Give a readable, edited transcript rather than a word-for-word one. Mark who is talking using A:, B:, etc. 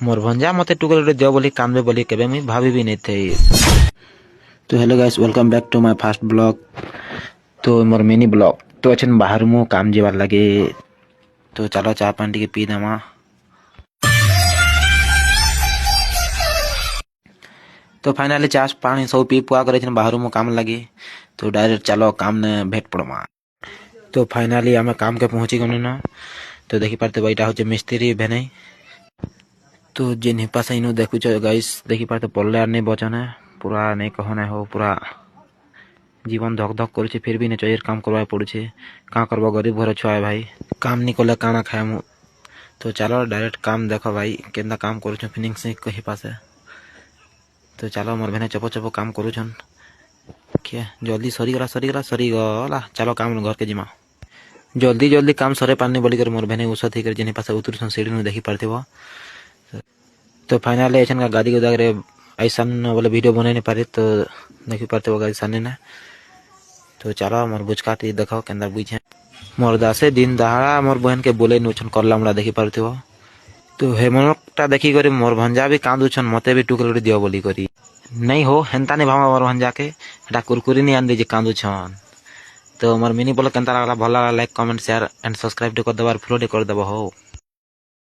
A: मोर भंजा मते टुकड़े दियो बोली कांदे बोली केबे मुई भाभी भी नहीं थे। तो hello guys, welcome back to my first blog. तो मोर मिनी ब्लॉग तो अछन बाहर मु काम जीवार लगे। तो चलो चाय पानी के पी देमा। तो फाइनली चाय पानी सब पी पुआ करे बाहर मु काम लगे। तो डायरेक्ट चलो काम ने भेट पड़मा। तो फाइनली आम काम के पहुंची गनु ना। तो देखी पारते बैठा हो मिस्त्री भेने। तो जिन हिपा से इनु देखु गाइस देखी पारते पल्ले आर नहीं बचन है पूरा नहीं कहना हो पूरा जीवन धक धक कर फिर भी नहीं काम करवा पड़े। क्या करब गरीब घर छुआ है भाई, काम नहीं कले काना खाए मु। तो चलो डायरेक्ट काम देख भाई केन्दा काम करूँ फिनिंग से कही पासे। तो चलो मोर भेने चपो चपो काम करूछन क्या जल्दी सरीगला चलो काम घर के जिमा जल्दी जल्दी काम सरे पानी बोली कर मोर भेने उषा थी कर जिन पासे उतरुछन सीढ़ी देखी पारते। तो फाइनली ऐसा का गाड़ी गुदा करे ऐसा बोले वीडियो बना नहीं पारे। तो देखी पारते गाड़ी सामने ना। तो चलो मोर बुझका देखो केंदा बुझे मोर दासे दिन दहाड़ा मोर बहन के बोले नुछन करला मुड़ा देखी पारते। तो हेमनटा देखी करी मोर भंजा भी कांदुछन मते भी टुकड़े दियो बोली करी नहीं हो हेन्ता नहीं भाव मोर भंजा के एटा कुरकुरी नहीं आंदी जे कांदुछन। तो मोर मिनी ब्लॉग केंता लागला भल लागला like comment share and subscribe कर देबार फॉलो कर देबो हो।